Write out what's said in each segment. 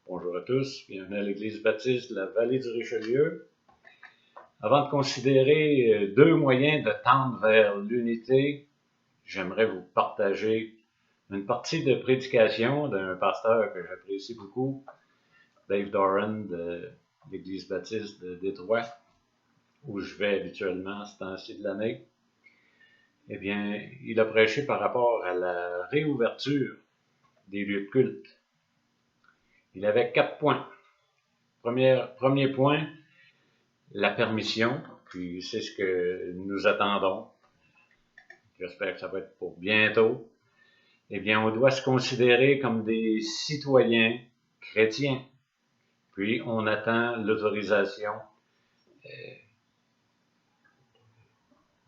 Bonjour à tous, bienvenue à l'Église baptiste de la Vallée du Richelieu. Avant de considérer deux moyens de tendre vers l'unité, j'aimerais vous partager une partie de prédication d'un pasteur que j'apprécie beaucoup, Dave Doran de l'Église baptiste de Détroit, où je vais habituellement à ce temps-ci de l'année. Eh bien, il a prêché par rapport à la réouverture des lieux de culte. Il avait 4 points. Premier point, la permission, puis c'est ce que nous attendons. J'espère que ça va être pour bientôt. Eh bien, on doit se considérer comme des citoyens chrétiens. Puis, on attend l'autorisation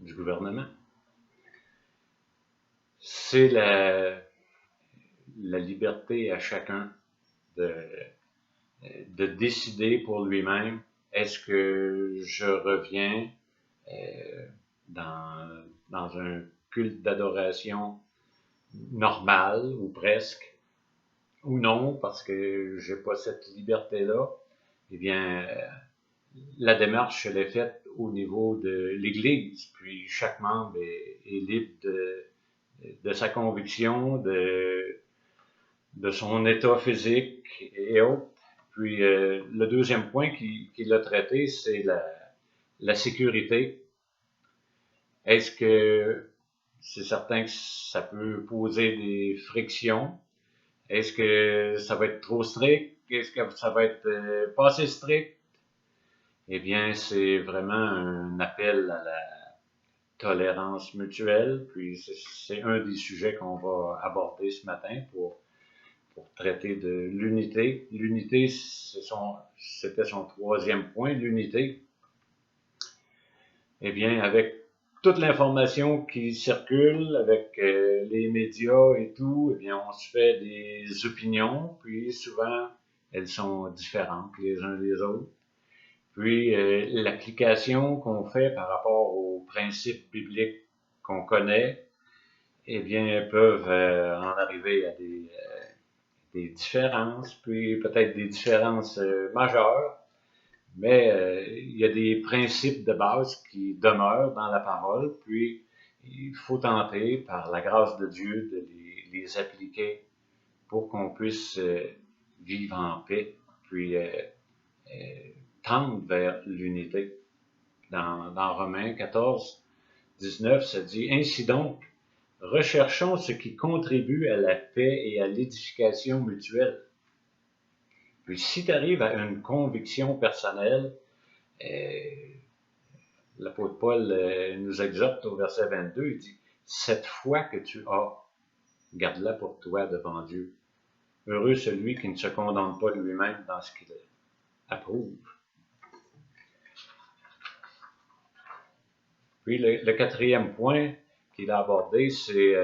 du gouvernement. C'est la liberté à chacun de décider pour lui-même, est-ce que je reviens dans un culte d'adoration normal ou presque, ou non, parce que j'ai pas cette liberté-là. Eh bien, la démarche, elle est faite au niveau de l'Église, puis chaque membre est libre de sa conviction, de son état physique et autres. Puis le deuxième point qu'il a traité, c'est la sécurité. Est-ce que c'est certain que ça peut poser des frictions? Est-ce que ça va être trop strict? Est-ce que ça va être pas assez strict? Eh bien, c'est vraiment un appel à la tolérance mutuelle. Puis c'est un des sujets qu'on va aborder ce matin pour traiter de l'unité. L'unité, c'était son troisième point, l'unité. Eh bien, avec toute l'information qui circule, avec les médias et tout, eh bien, on se fait des opinions, puis souvent, elles sont différentes les uns des autres. Puis, l'application qu'on fait par rapport aux principes bibliques qu'on connaît, eh bien, peuvent en arriver à des différences, puis peut-être des différences majeures, mais il y a des principes de base qui demeurent dans la parole, puis il faut tenter, par la grâce de Dieu, de les appliquer pour qu'on puisse vivre en paix, puis tendre vers l'unité. Dans Romains 14, 19, ça dit « Ainsi donc, recherchons ce qui contribue à la paix et à l'édification mutuelle. » Puis si tu arrives à une conviction personnelle, l'apôtre Paul nous exhorte au verset 22, il dit « Cette foi que tu as, garde-la pour toi devant Dieu. Heureux celui qui ne se condamne pas lui-même dans ce qu'il approuve. » Puis le quatrième point qu'il a abordé, c'est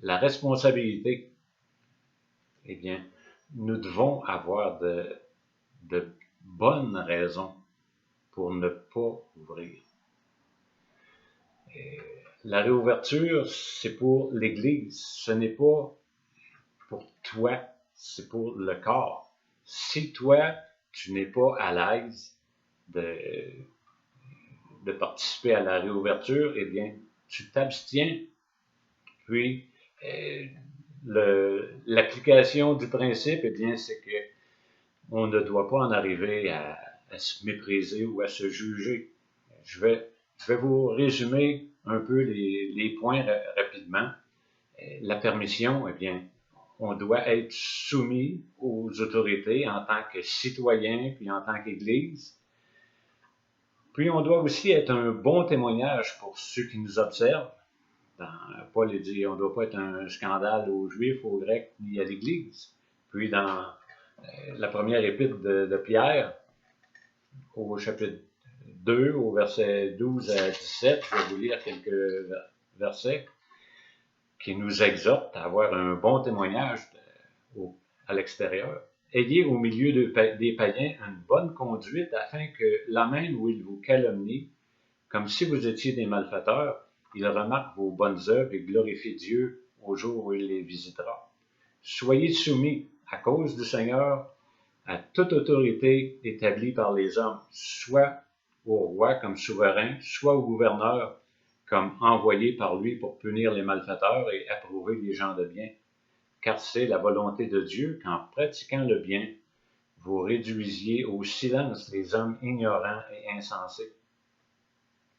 la responsabilité. Eh bien, nous devons avoir de bonnes raisons pour ne pas ouvrir. Et la réouverture, c'est pour l'Église. Ce n'est pas pour toi, c'est pour le corps. Si toi, tu n'es pas à l'aise de participer à la réouverture, eh bien, tu t'abstiens. Puis, l'application du principe, eh bien, c'est que on ne doit pas en arriver à se mépriser ou à se juger. Je vais vous résumer un peu les points rapidement. La permission, eh bien, on doit être soumis aux autorités en tant que citoyen, puis en tant qu'Église. Puis on doit aussi être un bon témoignage pour ceux qui nous observent. Paul dit, on ne doit pas être un scandale aux Juifs, aux Grecs, ni à l'Église. Puis dans la première épître de Pierre, au chapitre 2, au verset 12 à 17, je vais vous lire quelques versets qui nous exhortent à avoir un bon témoignage à l'extérieur. Ayez au milieu des païens une bonne conduite afin que la même où ils vous calomnient, comme si vous étiez des malfaiteurs, ils remarquent vos bonnes œuvres et glorifient Dieu au jour où il les visitera. Soyez soumis à cause du Seigneur à toute autorité établie par les hommes, soit au roi comme souverain, soit au gouverneur comme envoyé par lui pour punir les malfaiteurs et approuver les gens de bien. Car c'est la volonté de Dieu qu'en pratiquant le bien, vous réduisiez au silence les hommes ignorants et insensés.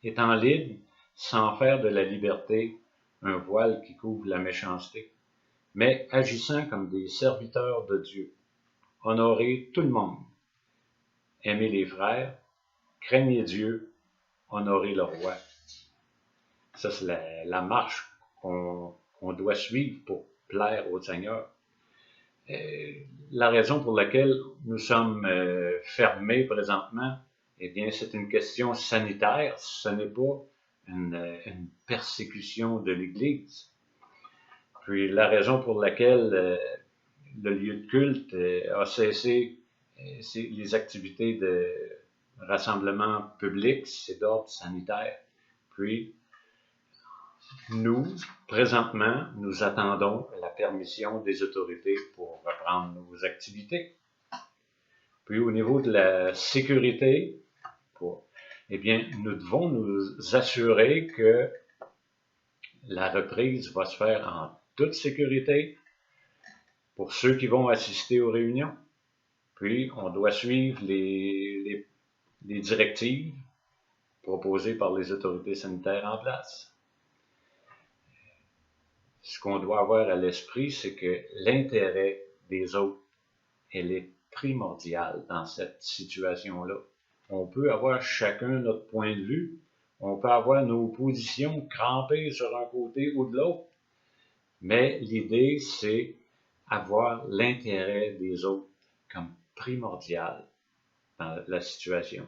Étant libres, sans faire de la liberté un voile qui couvre la méchanceté, mais agissant comme des serviteurs de Dieu. Honorez tout le monde, aimez les frères, craignez Dieu, honorez le roi. Ça, c'est la marche qu'on doit suivre pour plaire au Seigneur. La raison pour laquelle nous sommes fermés présentement, eh bien, c'est une question sanitaire, ce n'est pas une persécution de l'Église. Puis la raison pour laquelle le lieu de culte a cessé les activités de rassemblement public, c'est d'ordre sanitaire. Puis, nous, présentement, nous attendons la permission des autorités pour reprendre nos activités. Puis, au niveau de la sécurité, eh bien, nous devons nous assurer que la reprise va se faire en toute sécurité pour ceux qui vont assister aux réunions. Puis, on doit suivre les directives proposées par les autorités sanitaires en place. Ce qu'on doit avoir à l'esprit, c'est que l'intérêt des autres, elle est primordiale dans cette situation-là. On peut avoir chacun notre point de vue, on peut avoir nos positions crampées sur un côté ou de l'autre, mais l'idée, c'est avoir l'intérêt des autres comme primordial dans la situation.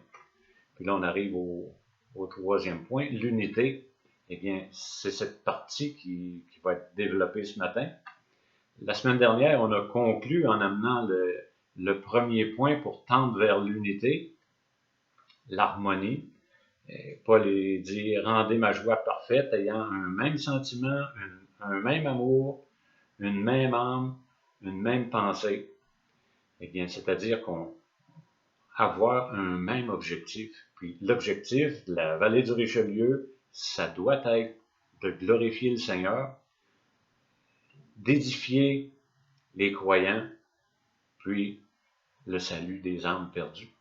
Puis là, on arrive au troisième point, l'unité. Eh bien, c'est cette partie qui va être développée ce matin. La semaine dernière, on a conclu en amenant le premier point pour tendre vers l'unité, l'harmonie. Paul dit « Rendez ma joie parfaite, ayant un même sentiment, un même amour, une même âme, une même pensée. » Eh bien, c'est-à-dire qu'on avoir un même objectif. Puis l'objectif de la vallée du Richelieu, ça doit être de glorifier le Seigneur, d'édifier les croyants, puis le salut des âmes perdues.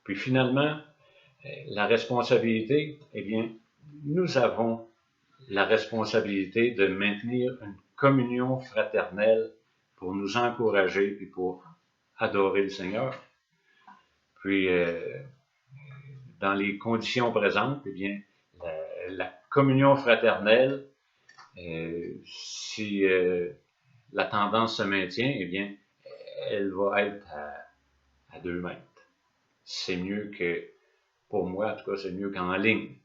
Puis finalement, la responsabilité, eh bien, nous avons la responsabilité de maintenir une communion fraternelle pour nous encourager puis pour adorer le Seigneur. Puis, dans les conditions présentes, eh bien, la communion fraternelle, si la tendance se maintient, eh bien, elle va être à 2 mètres. C'est mieux que, pour moi, en tout cas, c'est mieux qu'en ligne.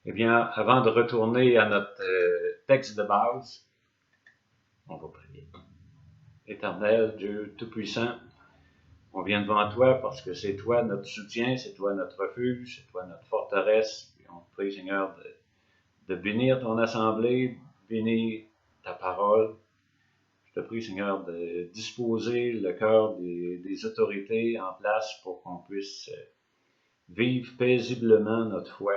Eh bien, avant de retourner à notre texte de base, on va prier. Éternel, Dieu Tout-Puissant, on vient devant toi parce que c'est toi notre soutien, c'est toi notre refuge, c'est toi notre forteresse. Puis on te prie, Seigneur, de bénir ton assemblée, bénir ta parole. Je te prie, Seigneur, de disposer le cœur des autorités en place pour qu'on puisse vivre paisiblement notre foi,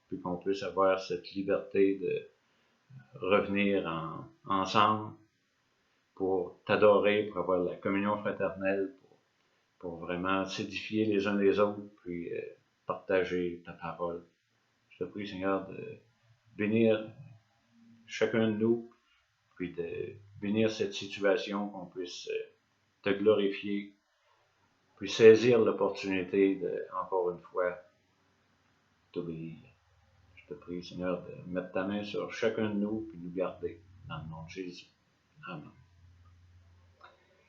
puis qu'on puisse avoir cette liberté de revenir ensemble pour t'adorer, pour avoir la communion fraternelle, pour vraiment s'édifier les uns les autres, puis partager ta parole. Je te prie, Seigneur, de bénir chacun de nous, puis de bénir cette situation, qu'on puisse te glorifier, puis saisir l'opportunité de, encore une fois, t'obéir. Je te prie, Seigneur, de mettre ta main sur chacun de nous, puis nous garder dans le nom de Jésus. Amen.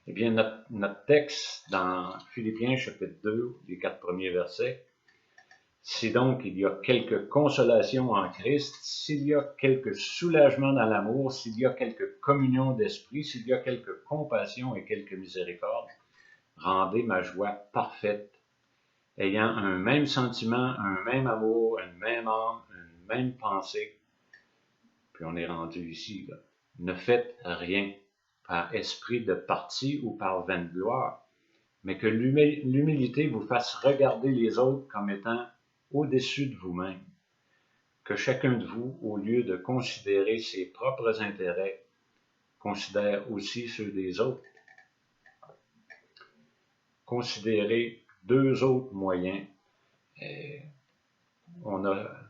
Eh bien, notre texte dans Philippiens chapitre 2, les 4 premiers versets, si donc il y a quelque consolation en Christ, s'il y a quelque soulagement dans l'amour, s'il y a quelque communion d'esprit, s'il y a quelque compassion et quelque miséricorde, rendez ma joie parfaite, ayant un même sentiment, un même amour, une même âme, une même pensée. Puis on est rendu ici, là. Ne faites rien par esprit de parti ou par vaine gloire, mais que l'humilité vous fasse regarder les autres comme étant au-dessus de vous-même. Que chacun de vous, au lieu de considérer ses propres intérêts, considère aussi ceux des autres. Considérez deux autres moyens. On a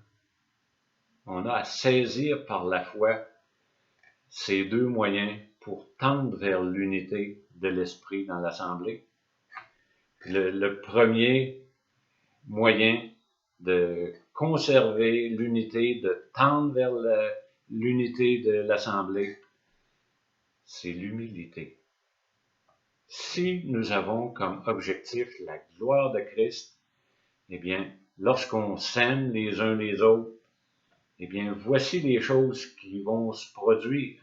à saisir par la foi ces deux moyens pour tendre vers l'unité de l'esprit dans l'Assemblée. Le premier moyen de conserver l'unité, de tendre vers l'unité de l'Assemblée, c'est l'humilité. Si nous avons comme objectif la gloire de Christ, eh bien, lorsqu'on s'aime les uns les autres, eh bien, voici les choses qui vont se produire.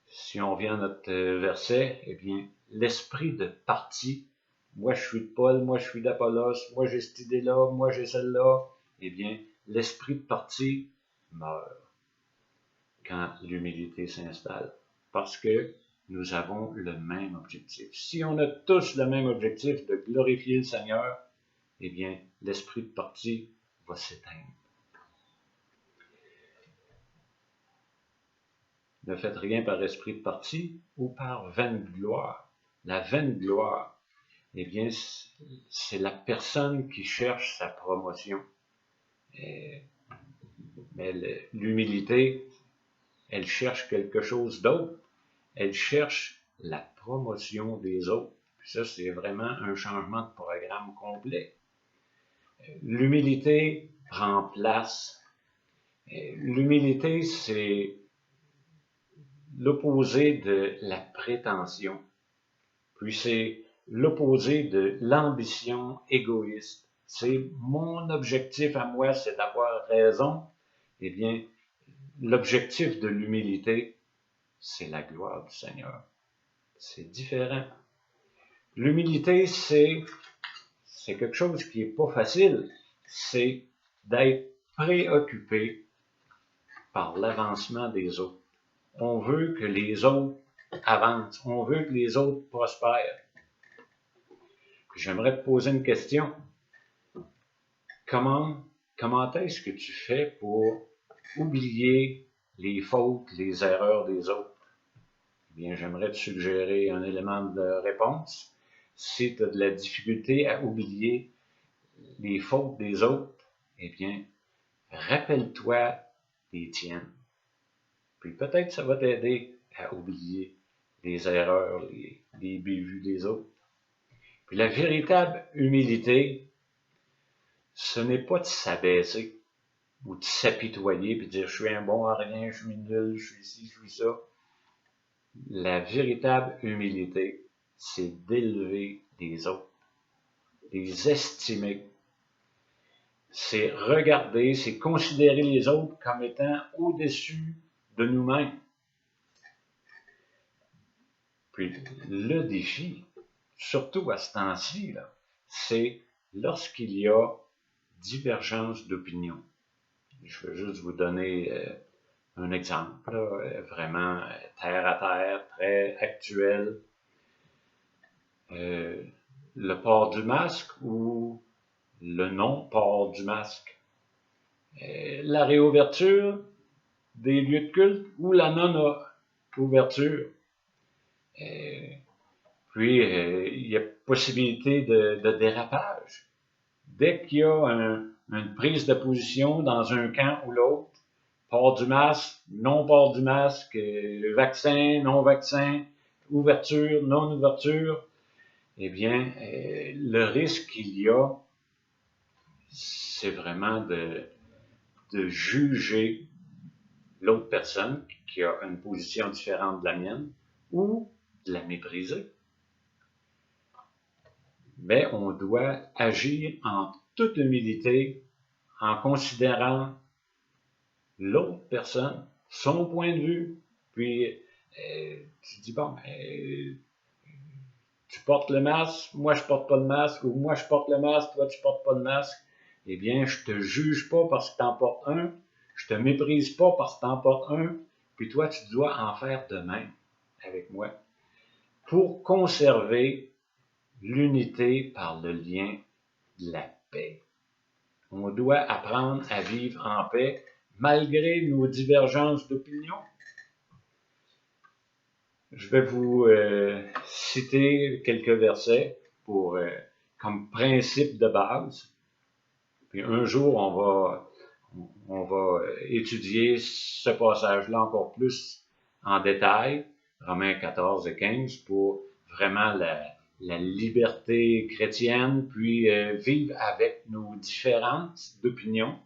Si on vient à notre verset, eh bien, l'esprit de parti, moi je suis de Paul, moi je suis d'Apollos, moi j'ai cette idée-là, moi j'ai celle-là, eh bien, l'esprit de parti meurt quand l'humilité s'installe. Parce que nous avons le même objectif. Si on a tous le même objectif de glorifier le Seigneur, eh bien, l'esprit de parti va s'éteindre. Ne faites rien par esprit de parti ou par vaine gloire. La vaine gloire, eh bien, c'est la personne qui cherche sa promotion. Mais l'humilité, elle cherche quelque chose d'autre. Elle cherche la promotion des autres. Puis ça, c'est vraiment un changement de programme complet. L'humilité prend place. L'humilité, c'est l'opposé de la prétention. Puis c'est l'opposé de l'ambition égoïste. C'est mon objectif à moi, c'est d'avoir raison. Eh bien, l'objectif de l'humilité, c'est la gloire du Seigneur. C'est différent. L'humilité, c'est quelque chose qui n'est pas facile. C'est d'être préoccupé par l'avancement des autres. On veut que les autres avancent. On veut que les autres prospèrent. J'aimerais te poser une question. Comment est-ce que tu fais pour oublier les fautes, les erreurs des autres? Eh bien, j'aimerais te suggérer un élément de réponse. Si tu as de la difficulté à oublier les fautes des autres, eh bien, rappelle-toi des tiennes. Puis peut-être ça va t'aider à oublier les erreurs, les bévues des autres. Puis la véritable humilité, ce n'est pas de s'abaisser ou de s'apitoyer puis de dire je suis un bon à rien, je suis nul, je suis ci, je suis ça. La véritable humilité, c'est d'élever les autres, les estimer. C'est regarder, c'est considérer les autres comme étant au-dessus de nous-mêmes. Puis le défi, surtout à ce temps-ci, c'est lorsqu'il y a divergence d'opinion. Je vais juste vous donner un exemple, vraiment terre à terre, très actuel. Le port du masque ou le non-port du masque. La réouverture des lieux de culte ou la non-ouverture. Puis, il y a possibilité de dérapage. Dès qu'il y a une prise de position dans un camp ou l'autre, port du masque, non port du masque, vaccin, non vaccin, ouverture, non ouverture, eh bien, le risque qu'il y a, c'est vraiment de juger l'autre personne qui a une position différente de la mienne ou de la mépriser. Mais on doit agir en toute humilité en considérant l'autre personne, son point de vue, puis tu dis, bon, tu portes le masque, moi je porte pas le masque, ou moi je porte le masque, toi tu portes pas le masque, eh bien, je te juge pas parce que tu en portes un, je te méprise pas parce que tu en portes un, puis toi tu dois en faire de même avec moi. pour conserver l'unité par le lien de la paix. On doit apprendre à vivre en paix malgré nos divergences d'opinion. Je vais vous citer quelques versets comme principe de base. Puis un jour, on va étudier ce passage-là encore plus en détail, Romains 14 et 15, pour vraiment la liberté chrétienne, puis vivre avec nos différences d'opinion.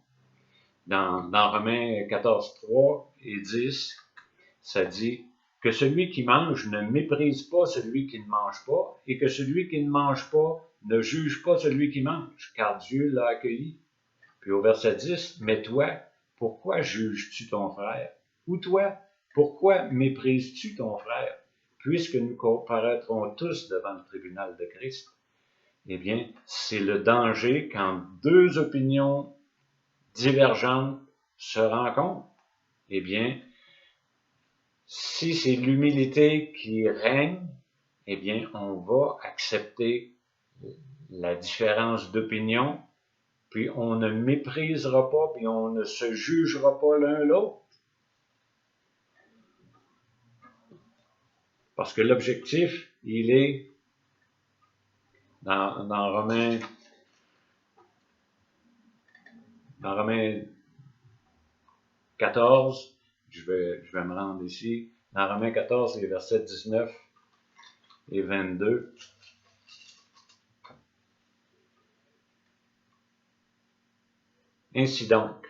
Dans Romains 14, 3 et 10, ça dit que celui qui mange ne méprise pas celui qui ne mange pas, et que celui qui ne mange pas ne juge pas celui qui mange, car Dieu l'a accueilli. Puis au verset 10, mais toi, pourquoi juges-tu ton frère? Ou toi, pourquoi méprises-tu ton frère? Puisque nous comparaîtrons tous devant le tribunal de Christ. Eh bien, c'est le danger quand deux opinions divergentes se rencontrent. Eh bien, si c'est l'humilité qui règne, eh bien, on va accepter la différence d'opinion, puis on ne méprisera pas, puis on ne se jugera pas l'un l'autre. Parce que l'objectif, il est dans Romains 14, je vais me rendre ici, dans Romains 14, les versets 19 et 22. Ainsi donc,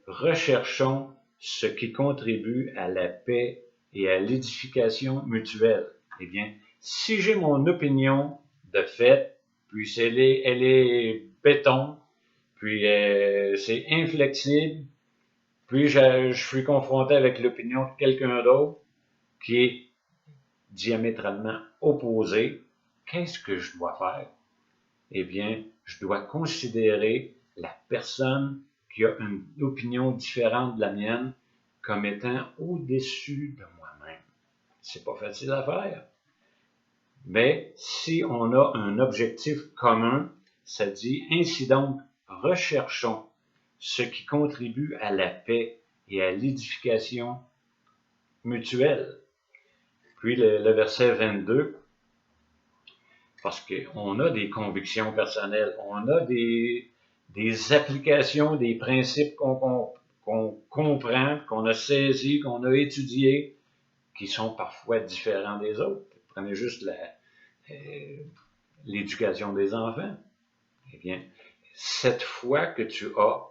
recherchons ce qui contribue à la paix et à l'édification mutuelle. Eh bien, si j'ai mon opinion de fait, puis elle est béton, puis c'est inflexible, puis je suis confronté avec l'opinion de quelqu'un d'autre qui est diamétralement opposée, qu'est-ce que je dois faire? Eh bien, je dois considérer la personne qui a une opinion différente de la mienne comme étant au-dessus de moi-même. C'est pas facile à faire. Mais si on a un objectif commun, ça dit ainsi donc, recherchons ce qui contribue à la paix et à l'édification mutuelle. Puis le verset 22, parce qu'on a des convictions personnelles, on a des applications, des principes qu'on comprend, qu'on a saisis, qu'on a étudiés, qui sont parfois différents des autres. Prenez juste l'éducation des enfants. Eh bien, cette foi que tu as,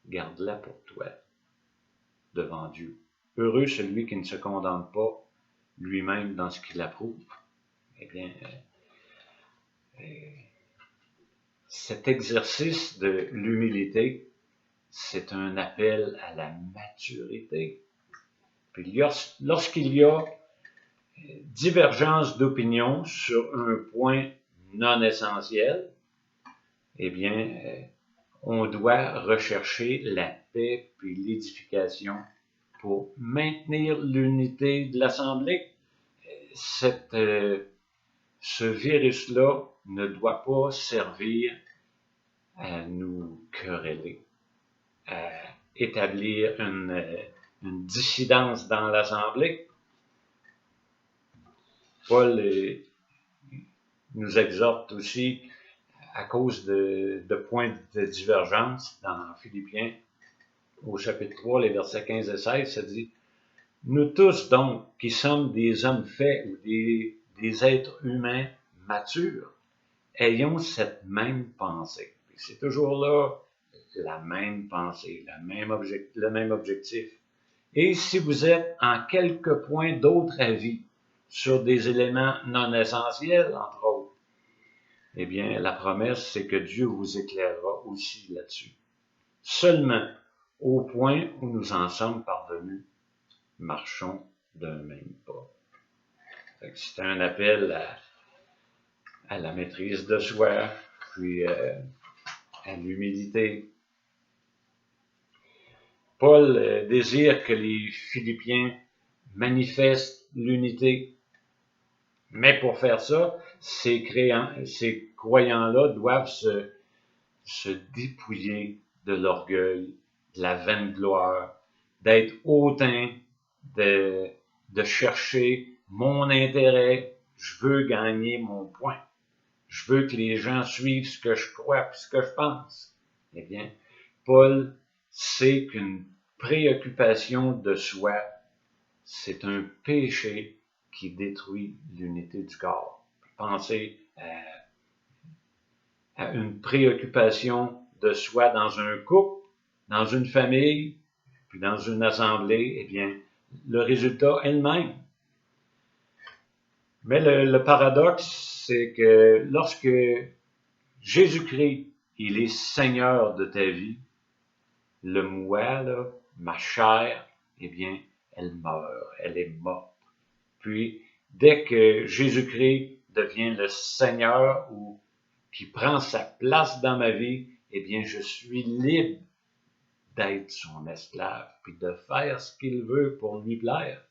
garde-la pour toi, devant Dieu. Heureux celui qui ne se condamne pas lui-même dans ce qu'il approuve. Eh bien, cet exercice de l'humilité, c'est un appel à la maturité. Puis lorsqu'il y a divergence d'opinion sur un point non essentiel, eh bien, on doit rechercher la paix puis l'édification pour maintenir l'unité de l'Assemblée. Ce virus-là ne doit pas servir à nous quereller, à établir une dissidence dans l'Assemblée. Paul nous exhorte aussi à cause de points de divergence dans Philippiens, au chapitre 3, les versets 15 et 16, ça dit « Nous tous donc, qui sommes des hommes faits ou des êtres humains matures, ayons cette même pensée. » C'est toujours là la même pensée, le même objectif. Et si vous êtes en quelques points d'autres avis sur des éléments non essentiels, entre autres, eh bien, la promesse, c'est que Dieu vous éclairera aussi là-dessus. Seulement, au point où nous en sommes parvenus, marchons d'un même pas. C'est un appel à la maîtrise de soi, puis à l'humilité. Paul désire que les Philippiens manifestent l'unité. Mais pour faire ça, ces croyants-là doivent se dépouiller de l'orgueil, de la vaine gloire, d'être hautain, de, de chercher mon intérêt. Je veux gagner mon point. Je veux que les gens suivent ce que je crois et ce que je pense. Eh bien, Paul sait qu'une préoccupation de soi, c'est un péché qui détruit l'unité du corps. Pensez à une préoccupation de soi dans un couple, dans une famille, puis dans une assemblée, eh bien, le résultat est le même. Mais le paradoxe, c'est que lorsque Jésus-Christ, il est Seigneur de ta vie, le moi, là, ma chair, eh bien, elle meurt, elle est morte. Puis, dès que Jésus-Christ devient le Seigneur ou qui prend sa place dans ma vie, eh bien, je suis libre d'être son esclave, puis de faire ce qu'il veut pour lui plaire.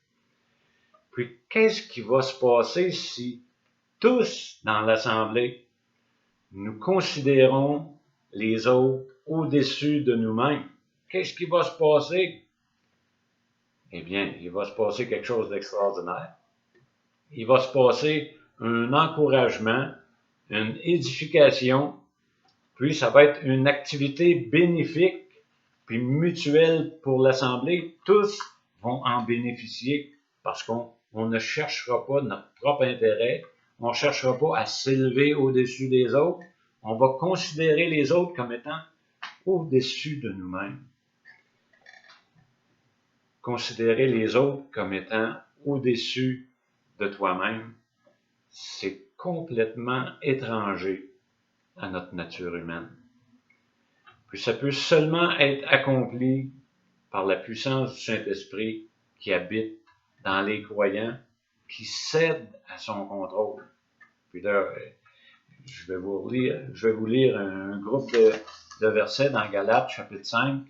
Puis, qu'est-ce qui va se passer si tous dans l'Assemblée, nous considérons les autres au-dessus de nous-mêmes? Qu'est-ce qui va se passer? Eh bien, il va se passer quelque chose d'extraordinaire. Il va se passer un encouragement, une édification, puis ça va être une activité bénéfique, puis mutuelle pour l'Assemblée. Tous vont en bénéficier parce qu'on ne cherchera pas notre propre intérêt, on ne cherchera pas à s'élever au-dessus des autres, on va considérer les autres comme étant au-dessus de nous-mêmes. Considérer les autres comme étant au-dessus de toi-même, c'est complètement étranger à notre nature humaine. Puis ça peut seulement être accompli par la puissance du Saint-Esprit qui habite dans les croyants, qui cèdent à son contrôle. Puis là, je vais vous lire un groupe de versets dans Galates, chapitre 5,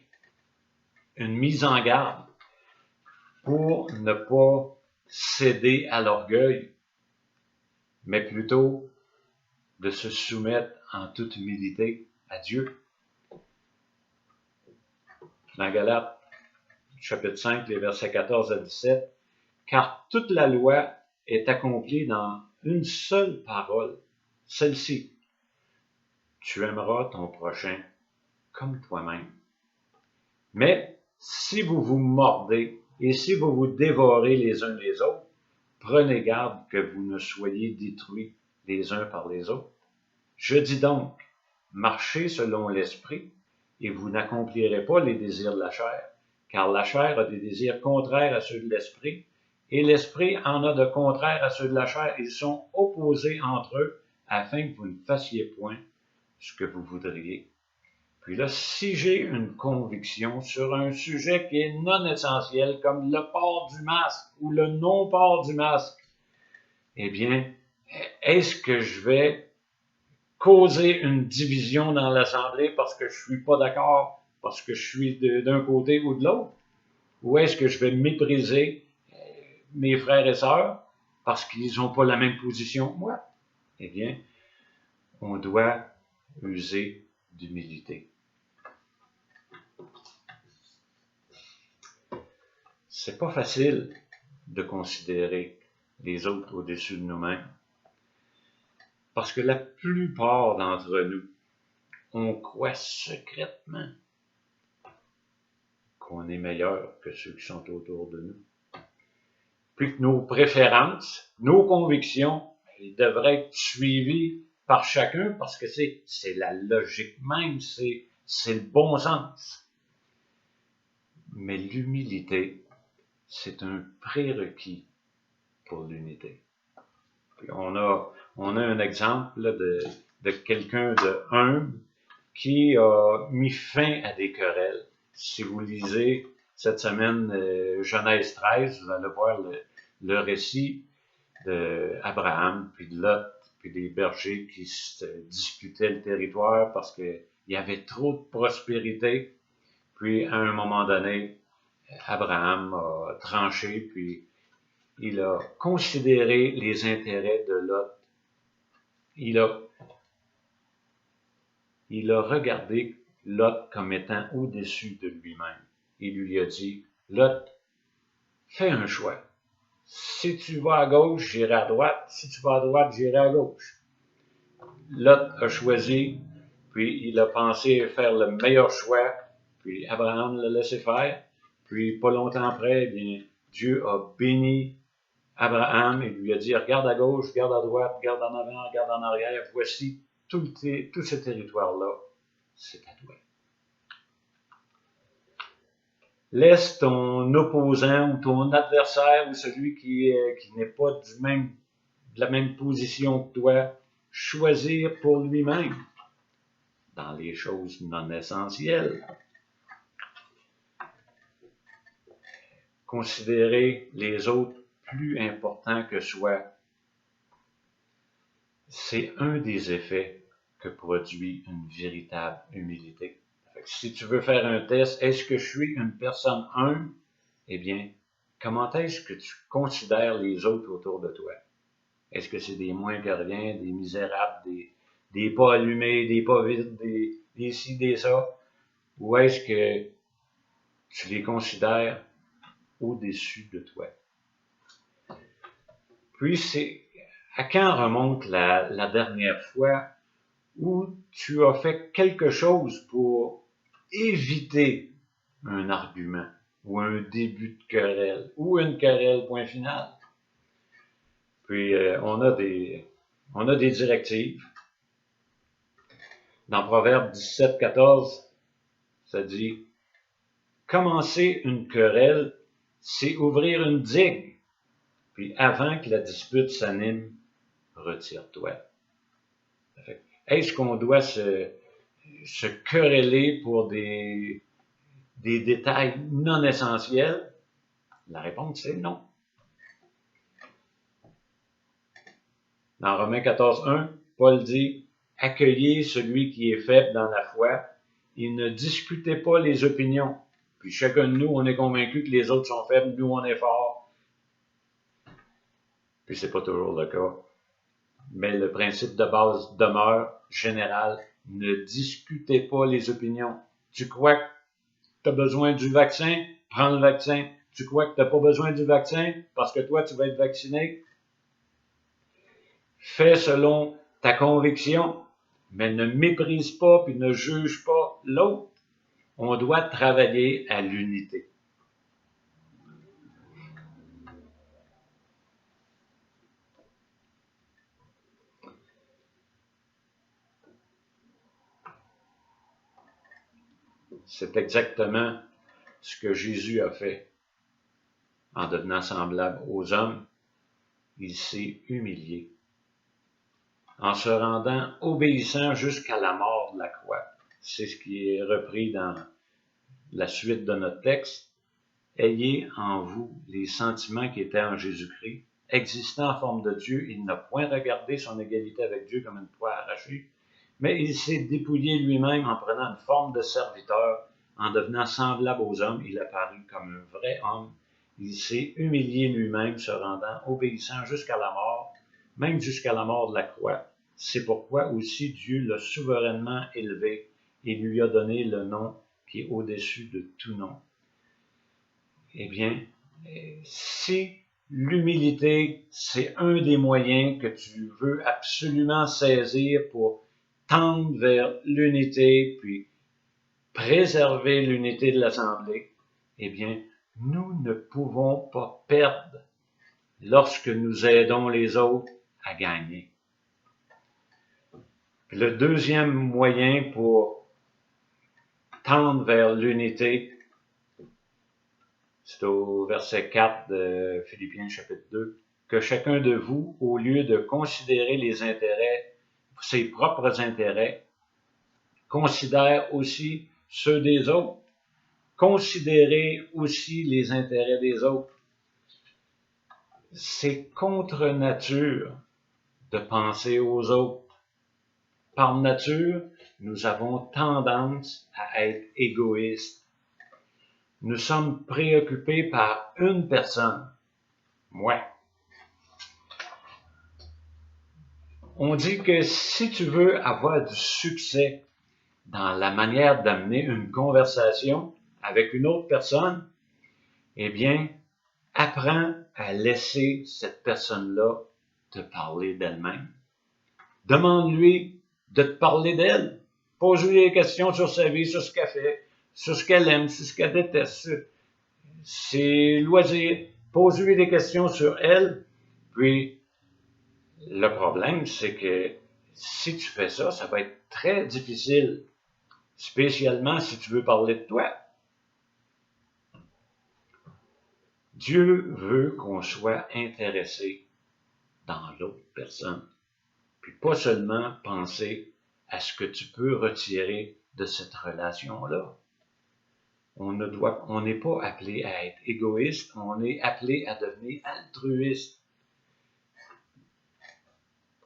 une mise en garde pour ne pas céder à l'orgueil, mais plutôt de se soumettre en toute humilité à Dieu. Dans Galates, chapitre 5, les versets 14 à 17, « Car toute la loi est accomplie dans une seule parole, celle-ci, tu aimeras ton prochain comme toi-même. Mais si vous vous mordez et si vous vous dévorez les uns les autres, prenez garde que vous ne soyez détruits les uns par les autres. Je dis donc, marchez selon l'esprit, et vous n'accomplirez pas les désirs de la chair, car la chair a des désirs contraires à ceux de l'esprit, et l'esprit en a de contraires à ceux de la chair. Ils sont opposés entre eux, afin que vous ne fassiez point ce que vous voudriez. Puis là, si j'ai une conviction sur un sujet qui est non essentiel, comme le port du masque ou le non-port du masque, eh bien, est-ce que je vais causer une division dans l'Assemblée parce que je suis pas d'accord, parce que je suis d'un côté ou de l'autre? Ou est-ce que je vais mépriser mes frères et sœurs parce qu'ils n'ont pas la même position que moi? Eh bien, on doit user d'humilité. C'est pas facile de considérer les autres au-dessus de nous-mêmes. Parce que la plupart d'entre nous, on croit secrètement qu'on est meilleur que ceux qui sont autour de nous. Puis que nos préférences, nos convictions, ils devraient être suivies par chacun parce que c'est la logique même, c'est le bon sens. Mais l'humilité, c'est un prérequis pour l'unité. Puis on a un exemple là, de quelqu'un de humble qui a mis fin à des querelles. Si vous lisez cette semaine Genèse 13, vous allez voir le récit d'Abraham, puis de Lot, puis des bergers qui se disputaient le territoire parce qu'il y avait trop de prospérité. Puis à un moment donné, Abraham a tranché, puis il a considéré les intérêts de Lot. Il a regardé Lot comme étant au-dessus de lui-même. Il lui a dit, Lot, fais un choix. Si tu vas à gauche, j'irai à droite. Si tu vas à droite, j'irai à gauche. Lot a choisi, puis il a pensé faire le meilleur choix, puis Abraham l'a laissé faire. Puis pas longtemps après, bien, Dieu a béni Abraham et lui a dit, regarde à gauche, regarde à droite, regarde en avant, regarde en arrière, voici tout ce territoire-là, c'est à toi. Laisse ton opposant ou ton adversaire ou celui qui n'est pas de la même position que toi choisir pour lui-même dans les choses non essentielles. Considérer les autres plus importants que soi, c'est un des effets que produit une véritable humilité. Si tu veux faire un test, est-ce que je suis une personne humble? Eh bien, comment est-ce que tu considères les autres autour de toi? Est-ce que c'est des moins que rien, des misérables, des pas allumés, des pas vides, des ci, des ça? Ou est-ce que tu les considères au-dessus de toi? Puis, c'est à quand remonte la dernière fois où tu as fait quelque chose pour éviter un argument ou un début de querelle ou une querelle, point final? Puis, on a des directives. Dans Proverbe 17-14, ça dit « Commencer une querelle, c'est ouvrir une digue. Puis avant que la dispute s'anime, retire-toi. » Est-ce qu'on doit se quereller pour des détails non essentiels? La réponse c'est non. Dans Romains 14:1, Paul dit « Accueillez celui qui est faible dans la foi et ne discutez pas les opinions. Puis chacun de nous, on est convaincu que les autres sont faibles, nous on est forts. » Puis c'est pas toujours le cas. Mais le principe de base demeure général. Ne discutez pas les opinions. Tu crois que tu as besoin du vaccin? Prends le vaccin. Tu crois que tu n'as pas besoin du vaccin parce que toi, tu vas être vacciné? Fais selon ta conviction, mais ne méprise pas puis ne juge pas l'autre. On doit travailler à l'unité. C'est exactement ce que Jésus a fait en devenant semblable aux hommes. Il s'est humilié en se rendant obéissant jusqu'à la mort de la croix. C'est ce qui est repris dans la suite de notre texte. Ayez en vous les sentiments qui étaient en Jésus-Christ. Existant en forme de Dieu, il n'a point regardé son égalité avec Dieu comme une proie arrachée, mais il s'est dépouillé lui-même en prenant une forme de serviteur, en devenant semblable aux hommes. Il apparut comme un vrai homme. Il s'est humilié lui-même, se rendant obéissant jusqu'à la mort, même jusqu'à la mort de la croix. C'est pourquoi aussi Dieu l'a souverainement élevé et lui a donné le nom qui est au-dessus de tout nom. Eh bien, si l'humilité, c'est un des moyens que tu veux absolument saisir pour tendre vers l'unité, puis préserver l'unité de l'Assemblée, eh bien, nous ne pouvons pas perdre lorsque nous aidons les autres à gagner. Le deuxième moyen pour tendre vers l'unité, c'est au verset 4 de Philippiens chapitre 2, que chacun de vous, au lieu de considérer les intérêts, ses propres intérêts, considère aussi ceux des autres. Considérer aussi les intérêts des autres. C'est contre nature de penser aux autres. Par nature, nous avons tendance à être égoïstes. Nous sommes préoccupés par une personne, moi. on dit que si tu veux avoir du succès dans la manière d'amener une conversation avec une autre personne, eh bien, apprends à laisser cette personne-là te parler d'elle-même. Demande-lui de te parler d'elle. Pose-lui des questions sur sa vie, sur ce qu'elle fait, sur ce qu'elle aime, sur ce qu'elle déteste, sur ses loisirs. Pose-lui des questions sur elle. Puis, le problème, c'est que si tu fais ça, ça va être très difficile, spécialement si tu veux parler de toi. Dieu veut qu'on soit intéressé dans l'autre personne, puis pas seulement penser à ce que tu peux retirer de cette relation-là. On n'est pas appelé à être égoïste, on est appelé à devenir altruiste.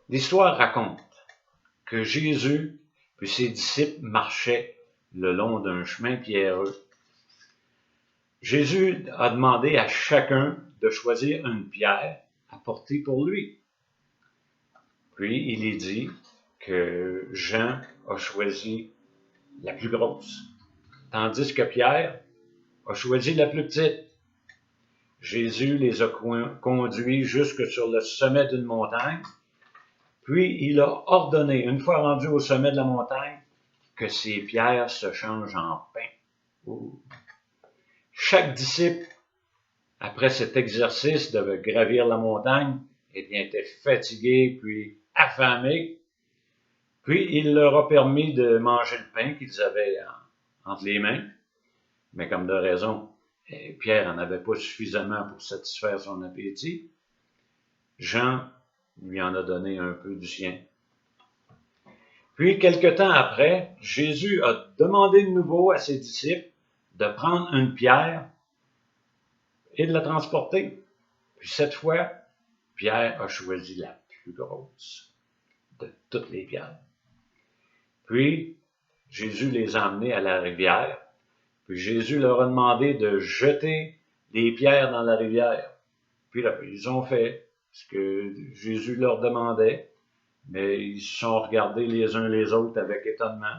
L'histoire raconte que Jésus puis ses disciples marchaient le long d'un chemin pierreux. Jésus a demandé à chacun de choisir une pierre à porter pour lui. Puis il est dit que Jean a choisi la plus grosse, tandis que Pierre a choisi la plus petite. Jésus les a conduits jusque sur le sommet d'une montagne, puis il a ordonné, une fois rendus au sommet de la montagne, que ces pierres se changent en pain. Chaque disciple, après cet exercice de gravir la montagne, eh bien, était fatigué puis affamé. Puis il leur a permis de manger le pain qu'ils avaient entre les mains, mais comme de raison, Pierre n'en avait pas suffisamment pour satisfaire son appétit. Jean lui en a donné un peu du sien. Puis, quelque temps après, Jésus a demandé de nouveau à ses disciples de prendre une pierre et de la transporter. Puis cette fois, Pierre a choisi la plus grosse de toutes les pierres. Puis, Jésus les a emmenés à la rivière. Puis Jésus leur a demandé de jeter les pierres dans la rivière. Puis là, ils ont fait ce que Jésus leur demandait, mais ils se sont regardés les uns les autres avec étonnement.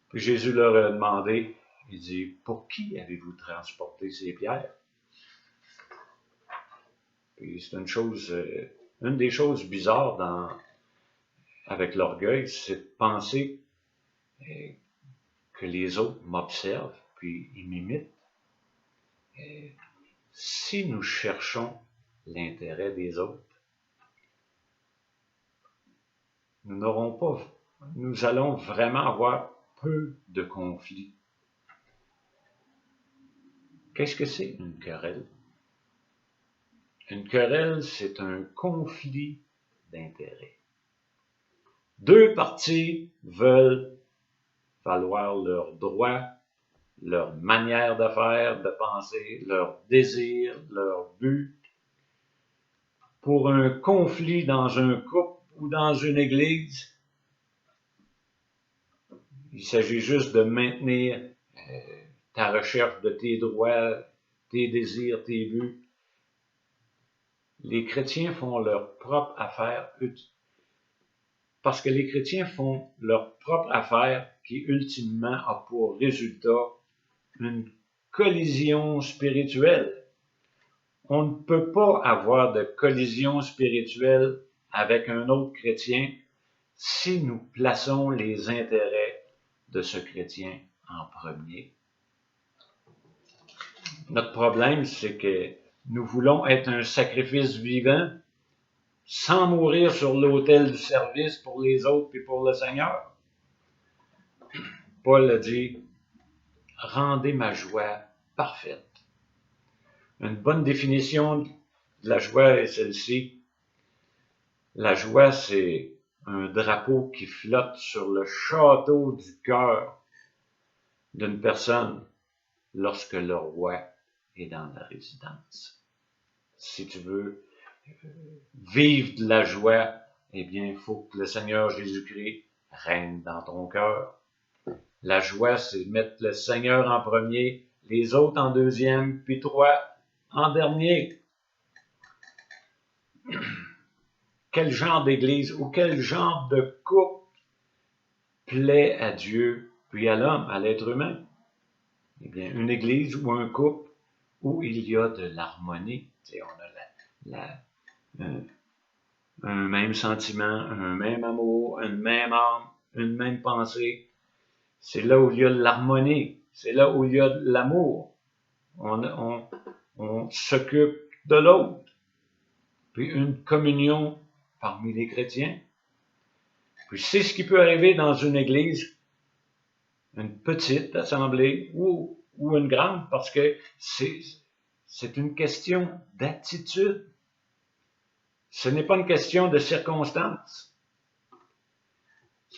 Puis Jésus leur a demandé, il dit, pour qui avez-vous transporté ces pierres? Puis c'est une des choses bizarres avec l'orgueil, c'est de penser que les autres m'observent, puis ils m'imitent. Si nous cherchons l'intérêt des autres, nous allons vraiment avoir peu de conflits. Qu'est-ce que c'est une querelle? Une querelle, c'est un conflit d'intérêts. Deux parties veulent valoir leurs droits, leur manière de faire, de penser, leurs désirs, leurs buts. Pour un conflit dans un couple ou dans une église, il s'agit juste de maintenir ta recherche de tes droits, tes désirs, tes buts. Les chrétiens font leur propre affaire, parce que les chrétiens font leur propre affaire qui ultimement a pour résultat une collision spirituelle. On ne peut pas avoir de collision spirituelle avec un autre chrétien si nous plaçons les intérêts de ce chrétien en premier. Notre problème, c'est que nous voulons être un sacrifice vivant sans mourir sur l'autel du service pour les autres et pour le Seigneur. Paul a dit, rendez ma joie parfaite. Une bonne définition de la joie est celle-ci. La joie, c'est un drapeau qui flotte sur le château du cœur d'une personne lorsque le roi est dans la résidence. Si tu veux vivre de la joie, eh bien, il faut que le Seigneur Jésus-Christ règne dans ton cœur. La joie, c'est mettre le Seigneur en premier, les autres en deuxième, puis toi en dernier. quel genre d'église ou quel genre de couple plaît à Dieu, puis à l'homme, à l'être humain? Eh bien, une église ou un couple où il y a de l'harmonie. On a un même sentiment, un même amour, une même âme, une même pensée. C'est là où il y a de l'harmonie. C'est là où il y a de l'amour. On s'occupe de l'autre. Puis une communion parmi les chrétiens. Puis c'est ce qui peut arriver dans une église, une petite assemblée ou une grande, parce que c'est une question d'attitude. Ce n'est pas une question de circonstance.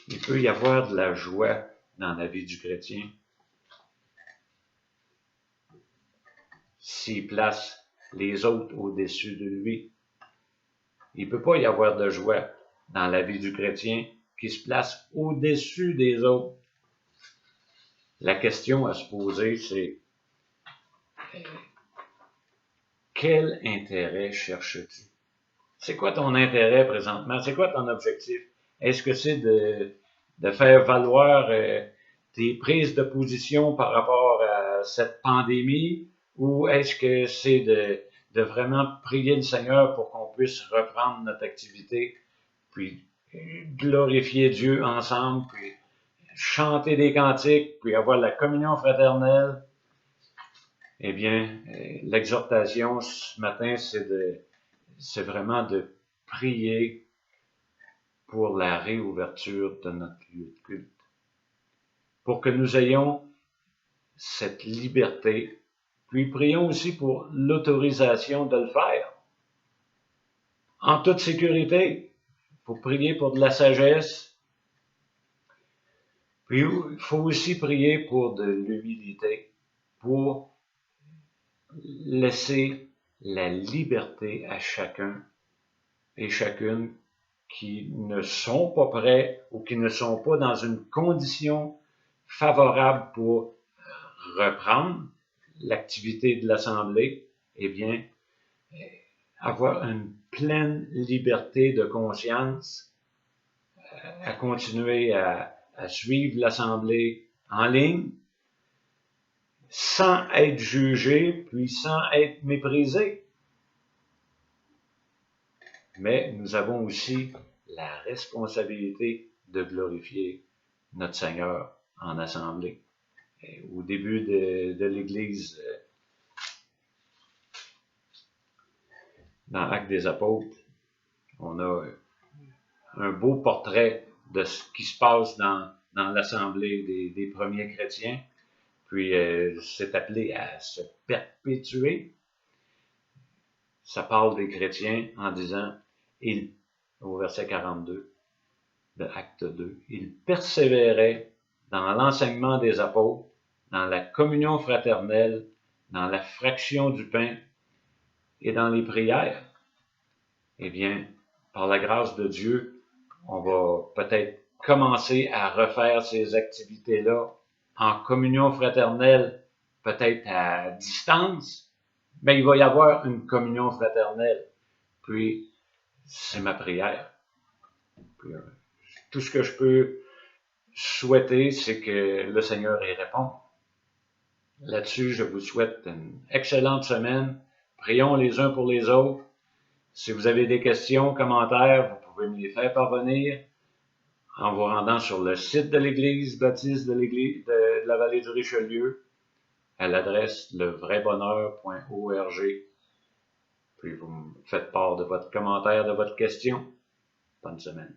Il peut y avoir de la joie dans la vie du chrétien s'il place les autres au-dessus de lui. Il ne peut pas y avoir de joie dans la vie du chrétien qui se place au-dessus des autres. La question à se poser, c'est quel intérêt cherches-tu? C'est quoi ton intérêt présentement? C'est quoi ton objectif? Est-ce que c'est de faire valoir tes prises de position par rapport à cette pandémie ou est-ce que c'est de vraiment prier le Seigneur pour qu'on puisse reprendre notre activité, puis glorifier Dieu ensemble, puis chanter des cantiques, puis avoir la communion fraternelle? Eh bien, l'exhortation ce matin, c'est vraiment de prier pour la réouverture de notre lieu de culte, pour que nous ayons cette liberté, puis prions aussi pour l'autorisation de le faire, en toute sécurité. Il faut prier pour de la sagesse, puis il faut aussi prier pour de l'humilité, pour laisser la liberté à chacun et chacune qui ne sont pas prêts ou qui ne sont pas dans une condition favorable pour reprendre l'activité de l'Assemblée, eh bien, avoir une pleine liberté de conscience à continuer à suivre l'Assemblée en ligne sans être jugé, puis sans être méprisé. Mais nous avons aussi la responsabilité de glorifier notre Seigneur en assemblée. Et au début de l'Église, dans Actes des Apôtres, on a un beau portrait de ce qui se passe dans l'assemblée des premiers chrétiens. Puis c'est appelé à se perpétuer. Ça parle des chrétiens en disant, au verset 42 de Acte 2, ils persévéraient dans l'enseignement des apôtres, dans la communion fraternelle, dans la fraction du pain et dans les prières. Eh bien, par la grâce de Dieu, on va peut-être commencer à refaire ces activités-là en communion fraternelle, peut-être à distance, mais il va y avoir une communion fraternelle. Puis, c'est ma prière. Puis, tout ce que je peux souhaiter, c'est que le Seigneur y réponde. Là-dessus, je vous souhaite une excellente semaine. Prions les uns pour les autres. Si vous avez des questions, commentaires, vous pouvez me les faire parvenir en vous rendant sur le site de l'Église baptiste de l'Église de la vallée du Richelieu à l'adresse levraibonheur.org. Puis vous me faites part de votre commentaire, de votre question. Bonne semaine.